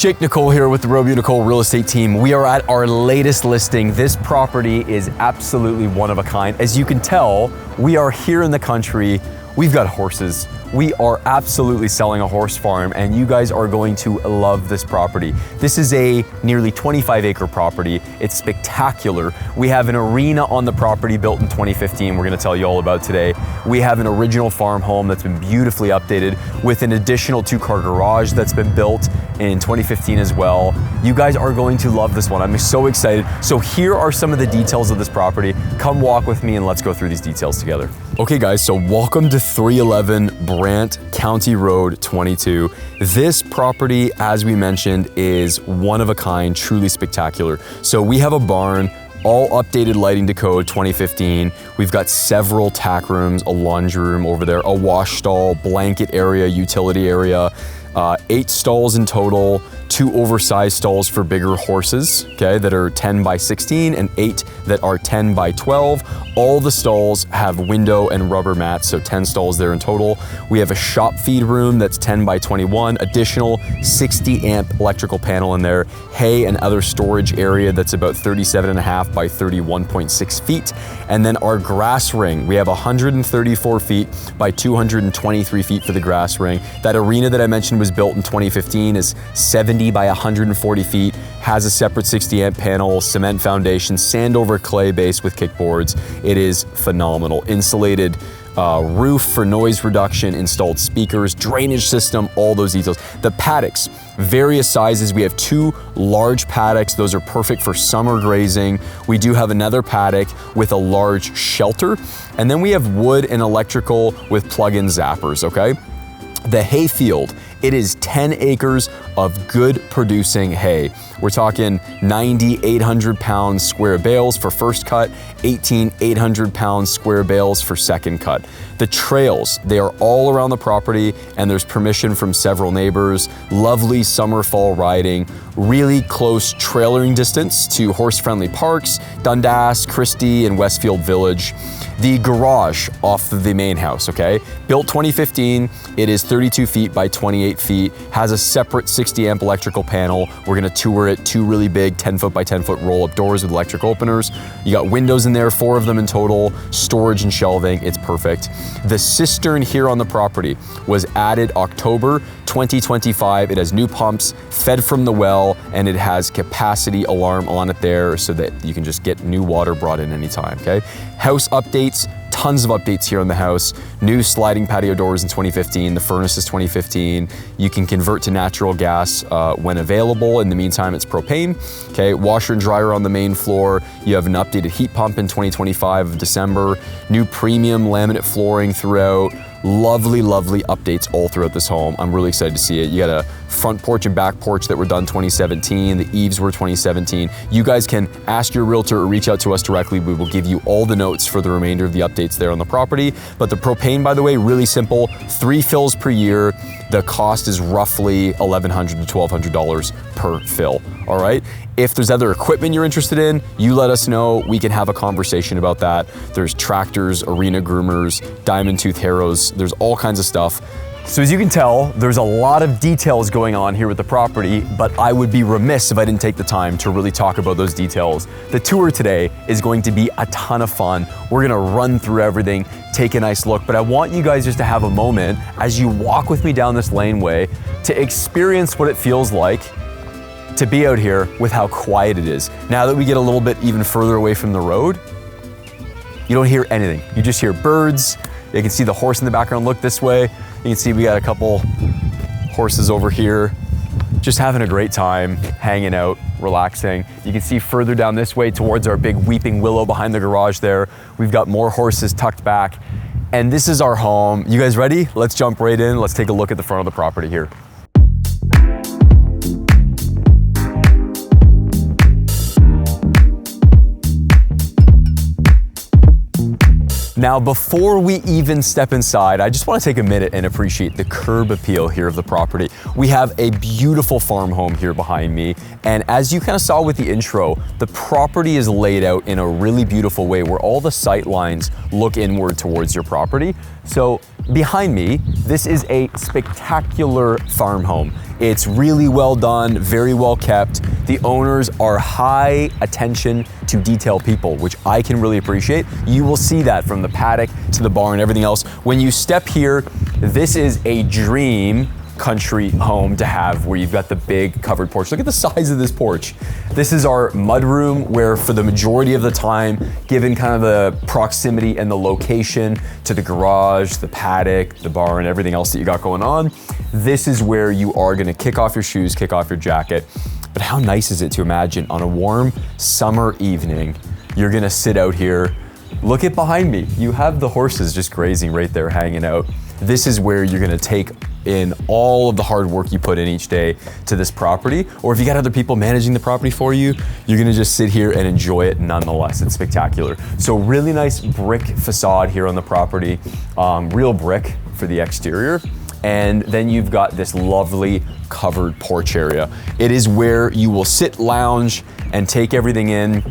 Jake Nicolle here with the Robbio Nicolle real estate team. We are at our latest listing. This property is absolutely one of a kind. As you can tell, we are here in the country. We've got horses. We are absolutely selling a horse farm, and you guys are going to love this property. This is a nearly 25-acre property. It's spectacular. We have an arena on the property built in 2015 we're gonna tell you all about today. We have an original farm home that's been beautifully updated with an additional 2-car garage that's been built in 2015 as well. You guys are going to love this one. I'm so excited. So here are some of the details of this property. Come walk with me and let's go through these details together. Okay guys, so welcome to 311 Brant, County Road 22. This property, as we mentioned, is one of a kind, truly spectacular. So we have a barn, all updated lighting to code 2015. We've got several tack rooms, a laundry room over there, a wash stall, blanket area, utility area, 8 stalls in total, 2 oversized stalls for bigger horses, okay, that are 10 by 16 and 8 that are 10 by 12. All the stalls have window and rubber mats, so 10 stalls there in total. We have a shop feed room that's 10 by 21, additional 60 amp electrical panel in there, hay and other storage area that's about 37.5 by 31.6 feet. And then our grass ring, we have 134 feet by 223 feet for the grass ring. That arena that I mentioned was built in 2015 is 70 by 140 feet, has a separate 60 amp panel, cement foundation, sand over clay base with kickboards. It is phenomenal. Insulated roof for noise reduction, installed speakers, drainage system, all those details. The paddocks, various sizes. We have 2 large paddocks. Those are perfect for summer grazing. We do have another paddock with a large shelter. And then we have wood and electrical with plug-in zappers, okay? The hay field, it is 10 acres of good producing hay. We're talking 90 800-pound square bales for first cut, 18 800-pound square bales for second cut. The trails, they are all around the property and there's permission from several neighbors. Lovely summer, fall riding, really close trailering distance to horse-friendly parks, Dundas, Christie, and Westfield Village. The garage off of the main house, okay? Built 2015, it is 32 feet by 28 feet, has a separate 60 amp electrical panel. We're gonna tour it, 2 really big 10 foot by 10 foot roll-up doors with electric openers. You got windows in there, 4 of them in total, storage and shelving, it's perfect. The cistern here on the property was added October 2025. It has new pumps, fed from the well, and it has capacity alarm on it there so that you can just get new water brought in anytime, okay? House updates, tons of updates here on the house. New sliding patio doors in 2015, the furnace is 2015. You can convert to natural gas when available. In the meantime, it's propane. Okay, washer and dryer on the main floor. You have an updated heat pump in 2025 of December. New premium laminate flooring throughout. Lovely, lovely updates all throughout this home. I'm really excited to see it. You got a front porch and back porch that were done 2017. The eaves were 2017. You guys can ask your realtor or reach out to us directly. We will give you all the notes for the remainder of the updates there on the property. But the propane, by the way, really simple. 3 fills per year. The cost is roughly $1,100 to $1,200 per fill, all right? If there's other equipment you're interested in, you let us know. We can have a conversation about that. There's tractors, arena groomers, diamond tooth harrows. There's all kinds of stuff. So as you can tell, there's a lot of details going on here with the property, but I would be remiss if I didn't take the time to really talk about those details. The tour today is going to be a ton of fun. We're gonna run through everything, take a nice look, but I want you guys just to have a moment as you walk with me down this laneway to experience what it feels like to be out here with how quiet it is. Now that we get a little bit even further away from the road, you don't hear anything. You just hear birds. You can see the horse in the background. Look this way. You can see we got a couple horses over here, just having a great time, hanging out, relaxing. You can see further down this way towards our big weeping willow behind the garage there. We've got more horses tucked back. And this is our home. You guys ready? Let's jump right in. Let's take a look at the front of the property here. Now, before we even step inside, I just want to take a minute and appreciate the curb appeal here of the property. We have a beautiful farm home here behind me, and as you kind of saw with the intro, the property is laid out in a really beautiful way where all the sight lines look inward towards your property. So behind me, this is a spectacular farm home. It's really well done, very well kept. The owners are high attention to detail people, which I can really appreciate. You will see that from the paddock to the barn, everything else. When you step here, this is a dream country home to have, where you've got the big covered porch. Look at the size of this porch. This is our mudroom, where for the majority of the time, given kind of the proximity and the location to the garage, the paddock, the barn, everything else that you got going on, this is where you are gonna kick off your shoes, kick off your jacket. But how nice is it to imagine on a warm summer evening, you're gonna sit out here. Look at behind me. You have the horses just grazing right there, hanging out. This is where you're gonna take in all of the hard work you put in each day to this property. Or if you got other people managing the property for you, you're gonna just sit here and enjoy it nonetheless. It's spectacular. So really nice brick facade here on the property, real brick for the exterior. And then you've got this lovely covered porch area. It is where you will sit, lounge, and take everything in.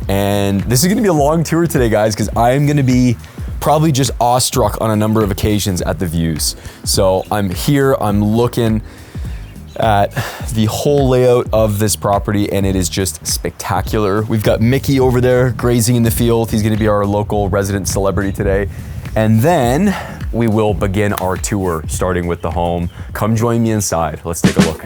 And this is gonna be a long tour today, guys, because I'm gonna be probably just awestruck on a number of occasions at the views. So I'm here, I'm looking at the whole layout of this property, and it is just spectacular. We've got Mickey over there grazing in the field. He's gonna be our local resident celebrity today. And then we will begin our tour, starting with the home. Come join me inside. Let's take a look.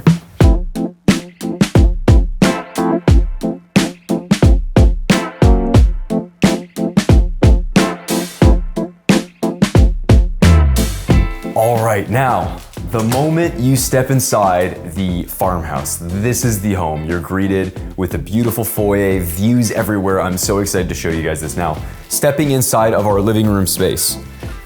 All right, now, the moment you step inside the farmhouse, this is the home. You're greeted with a beautiful foyer, views everywhere. I'm so excited to show you guys this now. Stepping inside of our living room space,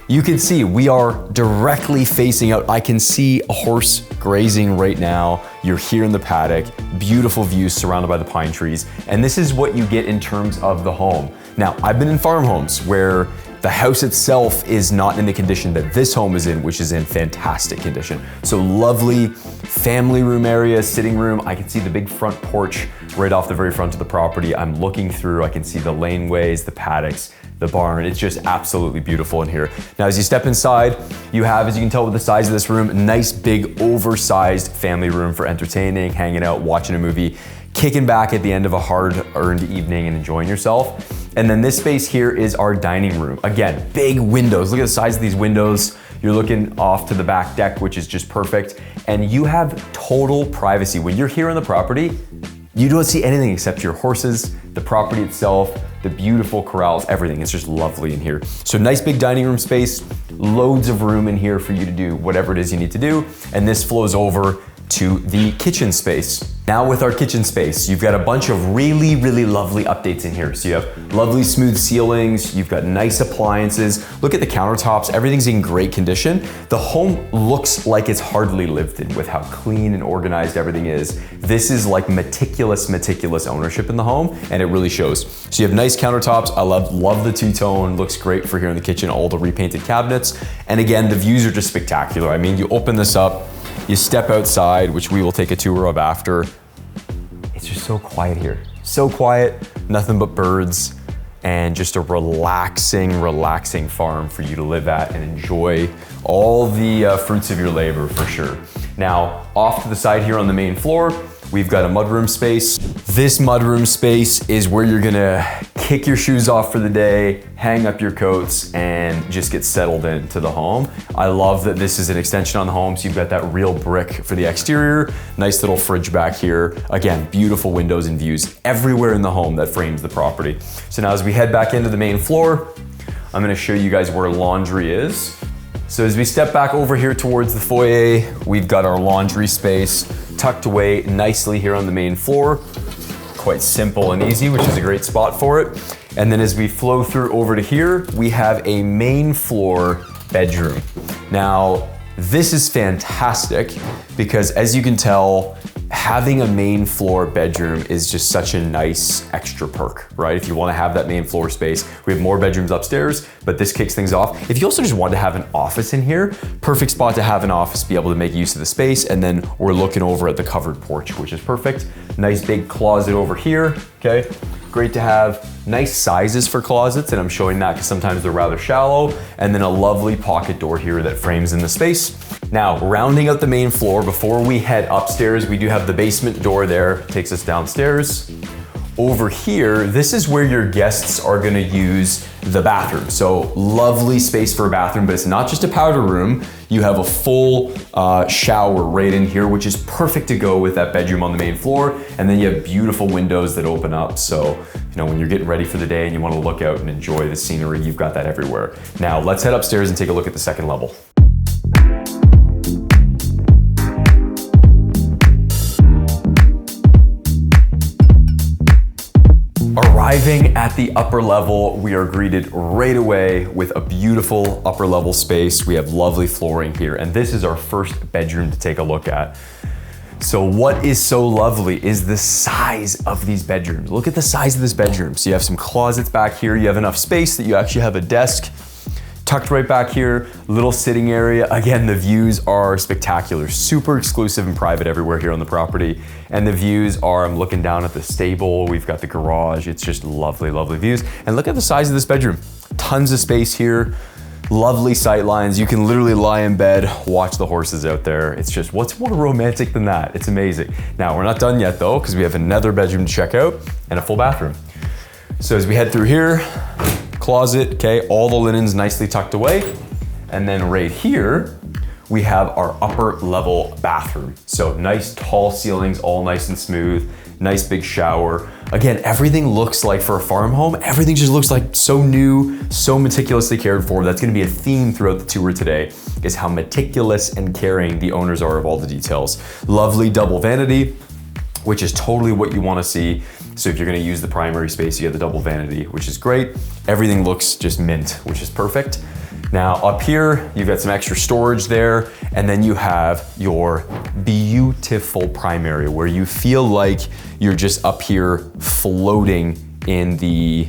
you can see we are directly facing out. I can see a horse grazing right now. You're here in the paddock, beautiful views surrounded by the pine trees. And this is what you get in terms of the home. Now, I've been in farm homes where the house itself is not in the condition that this home is in, which is in fantastic condition. So lovely family room area, sitting room. I can see the big front porch right off the very front of the property. I'm looking through, I can see the laneways, the paddocks, the barn. It's just absolutely beautiful in here. Now, as you step inside, you have, as you can tell with the size of this room, a nice big oversized family room for entertaining, hanging out, watching a movie, kicking back at the end of a hard-earned evening and enjoying yourself. And then this space here is our dining room. Again, big windows. Look at the size of these windows. You're looking off to the back deck, which is just perfect. And you have total privacy. When you're here on the property, you don't see anything except your horses, the property itself, the beautiful corrals, everything. It's just lovely in here. So nice big dining room space, loads of room in here for you to do whatever it is you need to do. And this flows over to the kitchen space. Now with our kitchen space, you've got a bunch of really, really lovely updates in here. So you have lovely smooth ceilings, you've got nice appliances. Look at the countertops, everything's in great condition. The home looks like it's hardly lived in with how clean and organized everything is. This is like meticulous ownership in the home, and it really shows. So you have nice countertops. I love the two-tone, looks great for here in the kitchen, all the repainted cabinets. And again, the views are just spectacular. I mean, you open this up, you step outside, which we will take a tour of after. It's just so quiet here. So quiet, nothing but birds, and just a relaxing farm for you to live at and enjoy all the fruits of your labor for sure. Now, off to the side here on the main floor, we've got a mudroom space. This mudroom space is where you're gonna kick your shoes off for the day, hang up your coats, and just get settled into the home. I love that this is an extension on the home, so you've got that real brick for the exterior, nice little fridge back here. Again, beautiful windows and views everywhere in the home that frames the property. So now as we head back into the main floor, I'm gonna show you guys where laundry is. So as we step back over here towards the foyer, we've got our laundry space tucked away nicely here on the main floor. Quite simple and easy, which is a great spot for it. And then as we flow through over to here, we have a main floor bedroom. Now, this is fantastic because as you can tell, having a main floor bedroom is just such a nice extra perk, right? If you want to have that main floor space, we have more bedrooms upstairs, but this kicks things off. If you also just want to have an office in here, perfect spot to have an office, be able to make use of the space. And then we're looking over at the covered porch, which is perfect. Nice big closet over here, okay? great to have. Nice sizes for closets, and I'm showing that because sometimes they're rather shallow. And then a lovely pocket door here that frames in the space. Now, rounding out the main floor, before we head upstairs, we do have the basement door there, takes us downstairs. Over here, this is where your guests are gonna use the bathroom. So lovely space for a bathroom, but it's not just a powder room. You have a full shower right in here, which is perfect to go with that bedroom on the main floor. And then you have beautiful windows that open up. So, when you're getting ready for the day and you wanna look out and enjoy the scenery, you've got that everywhere. Now, let's head upstairs and take a look at the second level. Arriving at the upper level, we are greeted right away with a beautiful upper level space. We have lovely flooring here, and this is our first bedroom to take a look at. So what is so lovely is the size of these bedrooms. Look at the size of this bedroom. So you have some closets back here. You have enough space that you actually have a desk tucked right back here, little sitting area. Again, the views are spectacular, super exclusive and private everywhere here on the property. And the views are, I'm looking down at the stable, we've got the garage. It's just lovely, lovely views. And look at the size of this bedroom. Tons of space here, lovely sight lines. You can literally lie in bed, watch the horses out there. It's just, what's more romantic than that? It's amazing. Now, we're not done yet though, because we have another bedroom to check out and a full bathroom. So as we head through here, closet, okay, all the linens nicely tucked away. And then right here, we have our upper level bathroom. So nice tall ceilings, all nice and smooth, nice big shower. Again, everything looks like, for a farm home, everything just looks like so new, so meticulously cared for. That's gonna be a theme throughout the tour today, is how meticulous and caring the owners are of all the details. Lovely double vanity, which is totally what you wanna see. So if you're gonna use the primary space, you have the double vanity, which is great. Everything looks just mint, which is perfect. Now up here, you've got some extra storage there, and then you have your beautiful primary where you feel like you're just up here floating in the,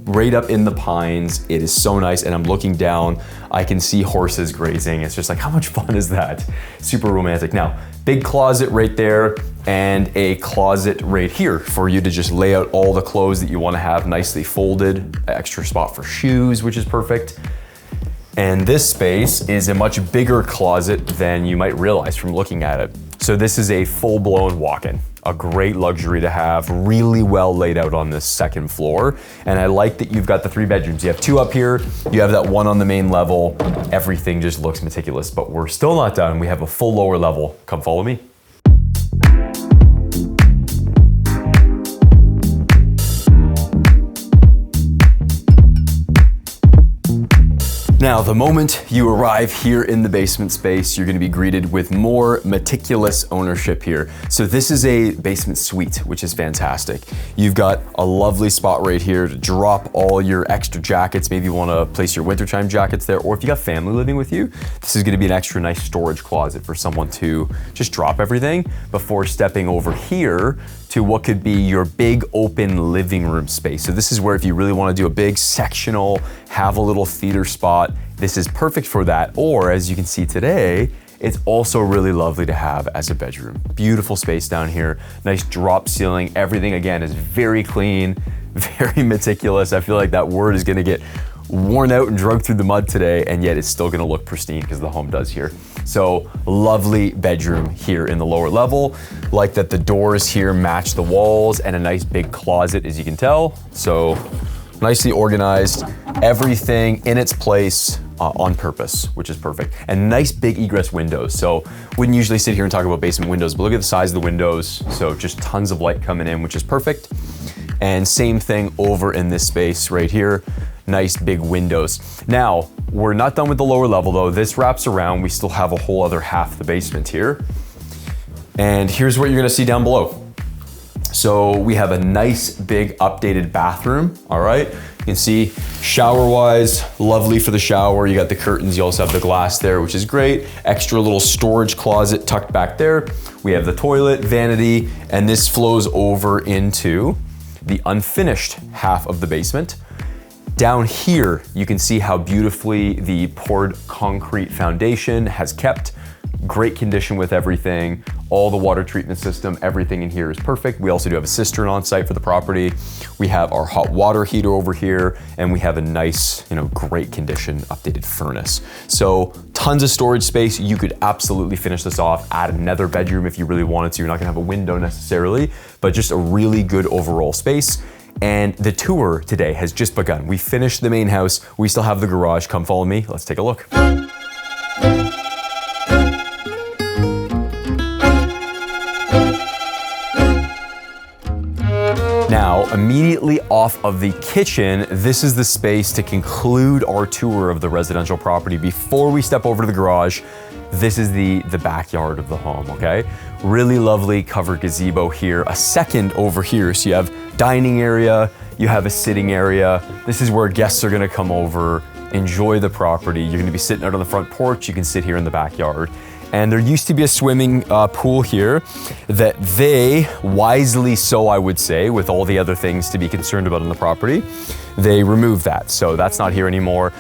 right up in the pines. It is so nice, and I'm looking down, I can see horses grazing. It's just like, how much fun is that? Super romantic. Now, big closet right there, and a closet right here for you to just lay out all the clothes that you want to have nicely folded. Extra spot for shoes, which is perfect. And this space is a much bigger closet than you might realize from looking at it. So this is a full-blown walk-in. A great luxury to have, really well laid out on this second floor. And I like that you've got the 3 bedrooms. You have 2 up here, you have that 1 on the main level. Everything just looks meticulous, but we're still not done. We have a full lower level. Come follow me. Now, the moment you arrive here in the basement space, you're gonna be greeted with more meticulous ownership here. So this is a basement suite, which is fantastic. You've got a lovely spot right here to drop all your extra jackets. Maybe you wanna place your wintertime jackets there, or if you got family living with you, this is gonna be an extra nice storage closet for someone to just drop everything before stepping over here to what could be your big open living room space. So this is where if you really wanna do a big sectional, have a little theater spot, this is perfect for that. Or as you can see today, it's also really lovely to have as a bedroom. Beautiful space down here, nice drop ceiling. Everything again is very clean, very meticulous. I feel like that word is gonna get worn out and drugged through the mud today, and yet it's still gonna look pristine because the home does here. So lovely bedroom here in the lower level. Like that the doors here match the walls, and a nice big closet, as you can tell. So nicely organized, everything in its place on purpose, which is perfect. And nice big egress windows. So wouldn't usually sit here and talk about basement windows, but look at the size of the windows. So just tons of light coming in, which is perfect. And same thing over in this space right here. Nice big windows. Now, we're not done with the lower level though. This wraps around. We still have a whole other half of the basement here. And here's what you're gonna see down below. So we have a nice big updated bathroom, all right? You can see shower-wise, lovely for the shower. You got the curtains, you also have the glass there, which is great. Extra little storage closet tucked back there. We have the toilet, vanity, and this flows over into the unfinished half of the basement. Down here, you can see how beautifully the poured concrete foundation has kept. Great condition with everything. all the water treatment system, everything in here is perfect. We also do have a cistern on site for the property. We have our hot water heater over here, and we have a nice, great condition updated furnace. So tons of storage space. You could absolutely finish this off, add another bedroom if you really wanted to. You're not gonna have a window necessarily, but just a really good overall space. And the tour today has just begun. We finished the main house. We still have the garage. Come follow me. Let's take a look. Now, immediately off of the kitchen, this is the space to conclude our tour of the residential property. Before we step over to the garage, this is the backyard of the home, okay? Really lovely covered gazebo here. A second over here, so you have dining area, you have a sitting area. This is where guests are gonna come over, enjoy the property. You're gonna be sitting out on the front porch. You can sit here in the backyard. And there used to be a swimming pool here that they, wisely so I would say, with all the other things to be concerned about on the property, they removed that. So that's not here anymore.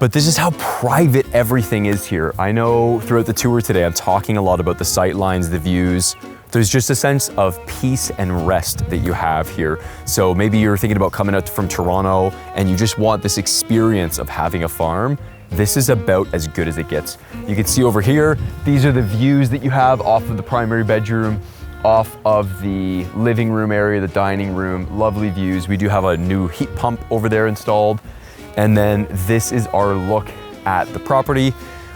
But this is how private everything is here. I know throughout the tour today, I'm talking a lot about the sight lines, the views. There's just a sense of peace and rest that you have here. So maybe you're thinking about coming out from Toronto and you just want this experience of having a farm. This is about as good as it gets. You can see over here, these are the views that you have off of the primary bedroom, off of the living room area, the dining room, lovely views. We do have a new heat pump over there installed. And then this is our look at the property.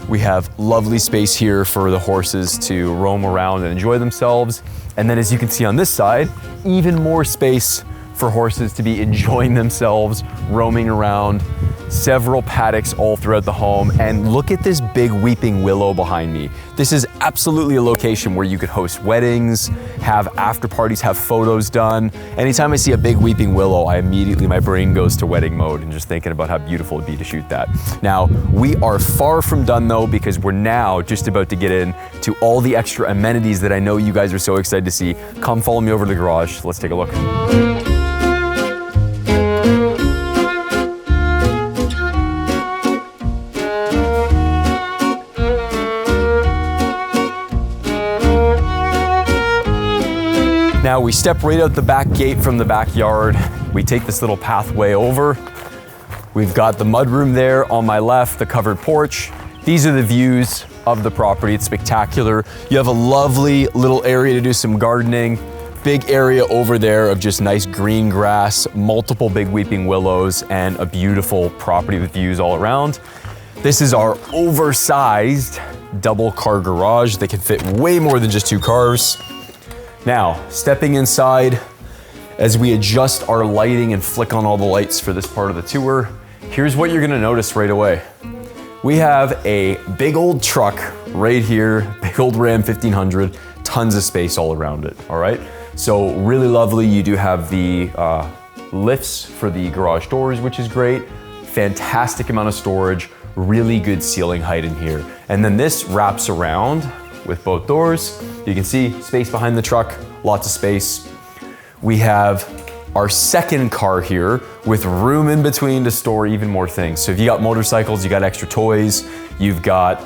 We have lovely space here for the horses to roam around and enjoy themselves. And then as you can see on this side, even more space for horses to be enjoying themselves, roaming around. Several paddocks all throughout the home. And look at this big weeping willow behind me. This is absolutely a location where you could host weddings, have after parties, have photos done. Anytime I see a big weeping willow, my brain goes to wedding mode and just thinking about how beautiful it'd be to shoot that. Now, we are far from done though, because we're now just about to get in to all the extra amenities that I know you guys are so excited to see. Come follow me over to the garage. Let's take a look. Now we step right out the back gate from the backyard. We take this little pathway over. We've got the mudroom there on my left, the covered porch. These are the views of the property. It's spectacular. You have a lovely little area to do some gardening. Big area over there of just nice green grass, multiple big weeping willows, and a beautiful property with views all around. This is our oversized double car garage that can fit way more than just 2 cars. Now, stepping inside, as we adjust our lighting and flick on all the lights for this part of the tour, here's what you're gonna notice right away. We have a big old truck right here, big old Ram 1500, tons of space all around it, all right? So really lovely. You do have the lifts for the garage doors, which is great. Fantastic amount of storage, really good ceiling height in here. And then this wraps around with both doors. You can see space behind the truck, lots of space. We have our second car here with room in between to store even more things. So if you got motorcycles, you got extra toys, you've got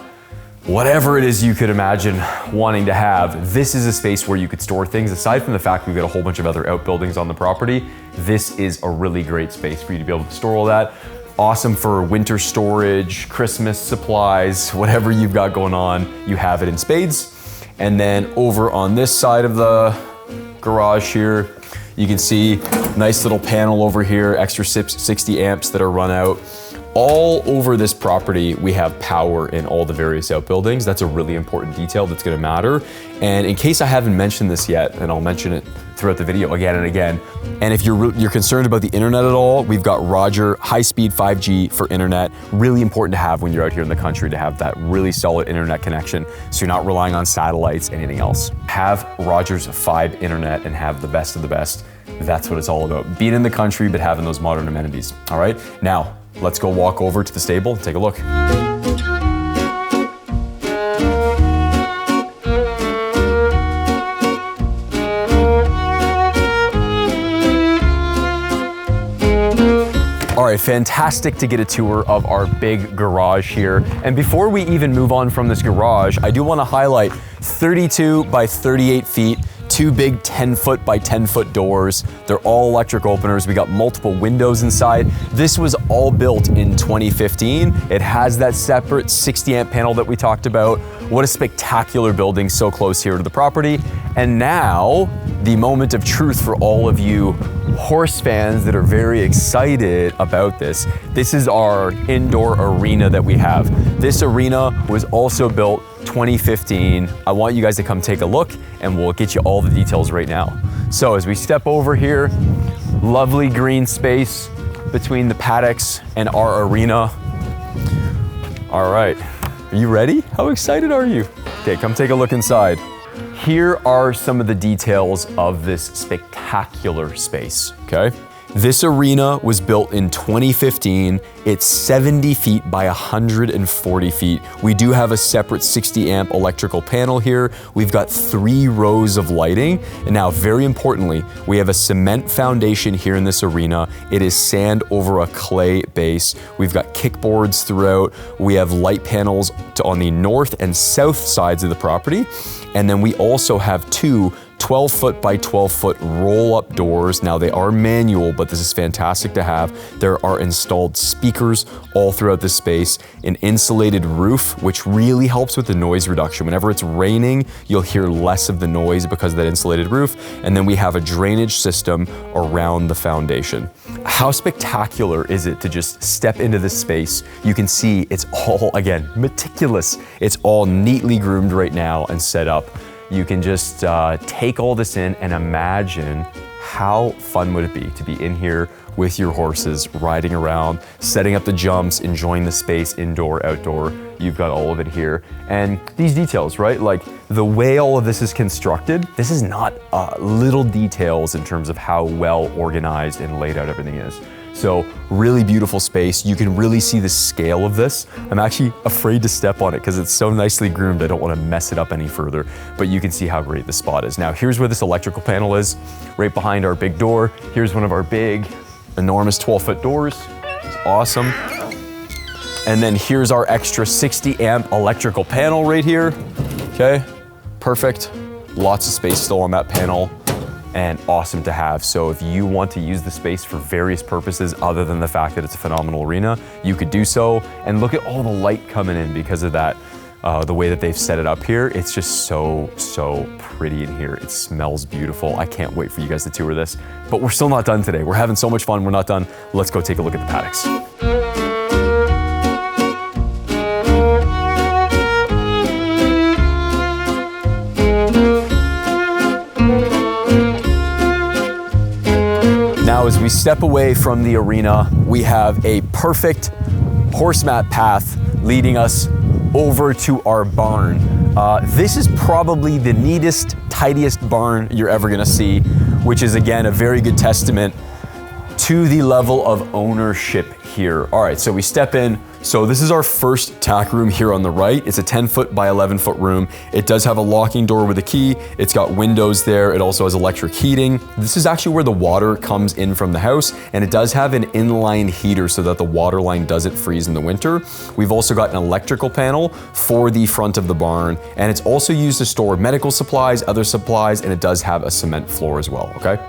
whatever it is you could imagine wanting to have, this is a space where you could store things. Aside from the fact we've got a whole bunch of other outbuildings on the property, this is a really great space for you to be able to store all that. Awesome for winter storage, Christmas supplies, whatever you've got going on, you have it in spades. And then over on this side of the garage here, you can see nice little panel over here, extra 60 amps that are run out. All over this property, we have power in all the various outbuildings. That's a really important detail that's gonna matter. And in case I haven't mentioned this yet, and I'll mention it throughout the video again and again, and if you're concerned about the internet at all, we've got Roger high-speed 5G for internet. Really important to have when you're out here in the country, to have that really solid internet connection, so you're not relying on satellites, anything else. Have Rogers 5 internet and have the best of the best. That's what it's all about. Being in the country, but having those modern amenities, all right? Now, let's go walk over to the stable and take a look. All right, fantastic to get a tour of our big garage here. And before we even move on from this garage, I do want to highlight 32 by 38 feet, two big 10-foot by 10-foot doors. They're all electric openers. We got multiple windows inside. This was all built in 2015. It has that separate 60 amp panel that we talked about. What a spectacular building so close here to the property. And now, the moment of truth for all of you horse fans that are very excited about this. This is our indoor arena that we have. This arena was also built 2015. I want you guys to come take a look and we'll get you all the details right now. So as we step over here, lovely green space between the paddocks and our arena. All right, are you ready? How excited are you? Okay, come take a look inside. Here are some of the details of this spectacular space, okay? This arena was built in 2015. It's 70 feet by 140 feet. We do have a separate 60 amp electrical panel here. We've got 3 rows of lighting. And now, very importantly, we have a cement foundation here in this arena. It is sand over a clay base. We've got kickboards throughout. We have light panels on the north and south sides of the property. And then we also have 2 12-foot by 12-foot roll-up doors. Now they are manual, but this is fantastic to have. There are installed speakers all throughout the space, an insulated roof, which really helps with the noise reduction. Whenever it's raining, you'll hear less of the noise because of that insulated roof. And then we have a drainage system around the foundation. How spectacular is it to just step into this space? You can see it's all, again, meticulous. It's all neatly groomed right now and set up. You can just take all this in and imagine how fun would it be to be in here with your horses, riding around, setting up the jumps, enjoying the space, indoor, outdoor. You've got all of it here. And these details, right? Like the way all of this is constructed, this is not little details in terms of how well organized and laid out everything is. So really beautiful space. You can really see the scale of this. I'm actually afraid to step on it because it's so nicely groomed. I don't want to mess it up any further, but you can see how great the spot is. Now here's where this electrical panel is, right behind our big door. Here's one of our big, enormous 12-foot doors. It's awesome. And then here's our extra 60 amp electrical panel right here. Okay, perfect. Lots of space still on that panel. And awesome to have. So if you want to use the space for various purposes other than the fact that it's a phenomenal arena, you could do so. And look at all the light coming in because of that, the way that they've set it up here. It's just so pretty in here. It smells beautiful. I can't wait for you guys to tour this. But we're still not done today. We're having so much fun. We're not done. Let's go take a look at the paddocks. Now, as we step away from the arena, we have a perfect horse mat path leading us over to our barn. This is probably the neatest, tidiest barn you're ever gonna see, which is again a very good testament to the level of ownership here. All right, so we step in. So this is our first tack room here on the right. It's a 10-foot by 11-foot room. It does have a locking door with a key. It's got windows there. It also has electric heating. This is actually where the water comes in from the house, and it does have an inline heater so that the water line doesn't freeze in the winter. We've also got an electrical panel for the front of the barn, and it's also used to store medical supplies, other supplies, and it does have a cement floor as well, okay?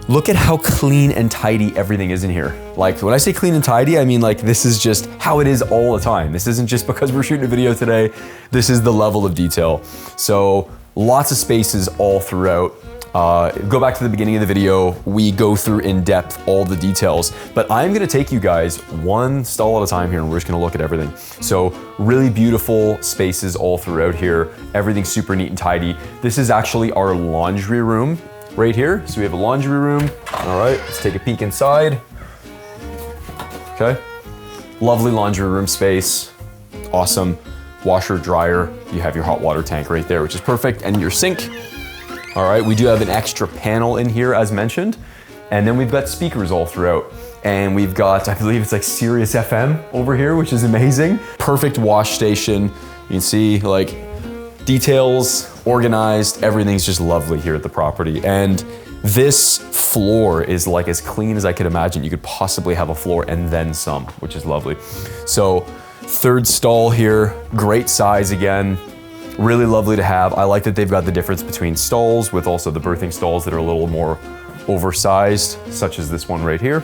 Look at how clean and tidy everything is in here. Like when I say clean and tidy, I mean like this is just how it is all the time. This isn't just because we're shooting a video today. This is the level of detail. So lots of spaces all throughout. Go back to the beginning of the video. We go through in depth all the details, but I'm gonna take you guys one stall at a time here and we're just gonna look at everything. So really beautiful spaces all throughout here. Everything's super neat and tidy. This is actually our laundry room right here. So we have a laundry room. All right, let's take a peek inside. Okay, lovely laundry room space. Awesome washer, dryer. You have your hot water tank right there, which is perfect, and your sink. All right, we do have an extra panel in here as mentioned. And then we've got speakers all throughout. And we've got, I believe it's like Sirius FM over here, which is amazing. Perfect wash station. You can see like details organized, everything's just lovely here at the property. And this floor is like as clean as I could imagine you could possibly have a floor, and then some, which is lovely. So third stall here, great size again, really lovely to have. I like that they've got the difference between stalls with also the birthing stalls that are a little more oversized, such as this one right here.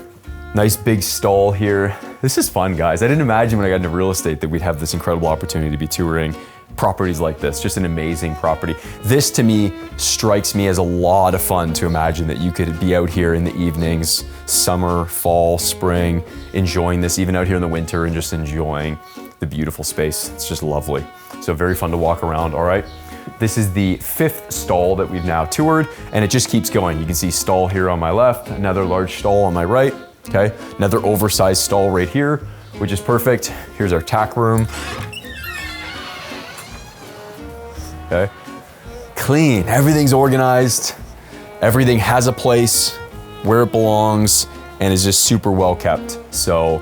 Nice big stall here. This is fun, guys. I didn't imagine when I got into real estate that we'd have this incredible opportunity to be touring properties like this. Just an amazing property. This to me strikes me as a lot of fun to imagine that you could be out here in the evenings, summer, fall, spring, enjoying this, even out here in the winter and just enjoying the beautiful space. It's just lovely. So very fun to walk around, all right? This is the 5th stall that we've now toured, and it just keeps going. You can see stall here on my left, another large stall on my right, okay? Another oversized stall right here, which is perfect. Here's our tack room. Okay. Clean, everything's organized, everything has a place where it belongs, and is just super well kept. So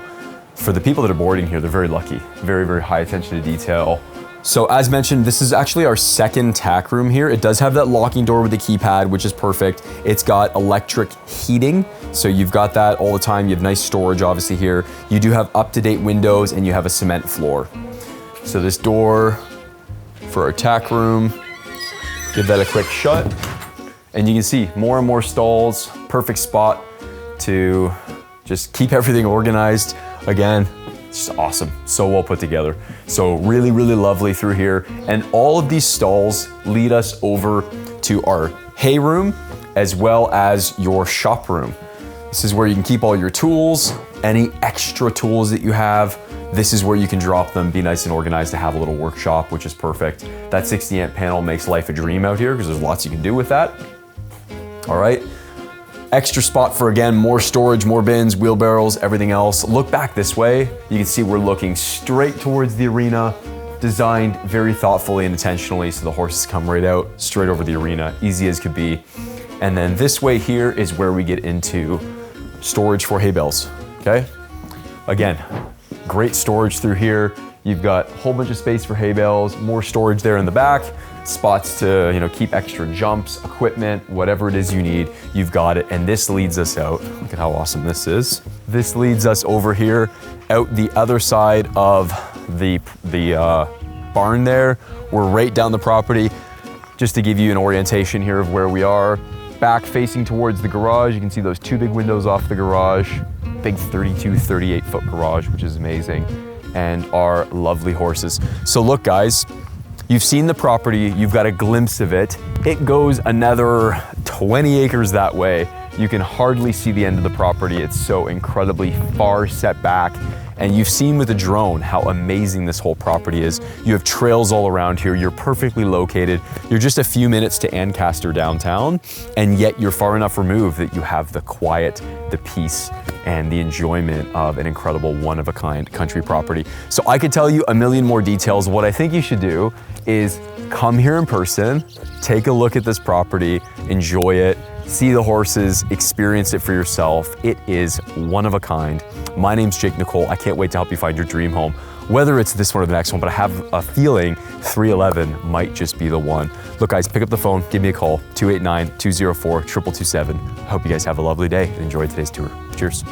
for the people that are boarding here, they're very lucky. Very, very high attention to detail. So as mentioned, this is actually our 2nd tack room here. It does have that locking door with the keypad, which is perfect. It's got electric heating, so you've got that all the time. You have nice storage obviously here. You do have up-to-date windows, and you have a cement floor. So this door for our tack room, give that a quick shut, and you can see more and more stalls, perfect spot to just keep everything organized. Again, it's just awesome, so well put together. So really, really lovely through here. And all of these stalls lead us over to our hay room, as well as your shop room. This is where you can keep all your tools, any extra tools that you have. This is where you can drop them, be nice and organized to have a little workshop, which is perfect. That 60 amp panel makes life a dream out here because there's lots you can do with that. All right. Extra spot for, again, more storage, more bins, wheelbarrows, everything else. Look back this way. You can see we're looking straight towards the arena, designed very thoughtfully and intentionally so the horses come right out, straight over the arena, easy as could be. And then this way here is where we get into storage for hay bales, okay? Again, great storage through here. You've got a whole bunch of space for hay bales, more storage there in the back, spots to keep extra jumps, equipment, whatever it is you need, you've got it. And this leads us out. Look at how awesome this is. This leads us over here, out the other side of the barn there. We're right down the property. Just to give you an orientation here of where we are. Back facing towards the garage, you can see those 2 big windows off the garage. Big 32, 38 foot garage, which is amazing. And our lovely horses. So look, guys, you've seen the property, you've got a glimpse of it. It goes another 20 acres that way. You can hardly see the end of the property. It's so incredibly far set back. And you've seen with the drone how amazing this whole property is. You have trails all around here. You're perfectly located. You're just a few minutes to Ancaster downtown, and yet you're far enough removed that you have the quiet, the peace, and the enjoyment of an incredible one-of-a-kind country property. So I could tell you a million more details. What I think you should do is come here in person, take a look at this property, enjoy it, see the horses, experience it for yourself. It is one of a kind. My name's Jake Nicolle. I can't wait to help you find your dream home, whether it's this one or the next one, but I have a feeling 311 might just be the one. Look, guys, pick up the phone, give me a call, 289-204-2227. I hope you guys have a lovely day and enjoy today's tour. Cheers.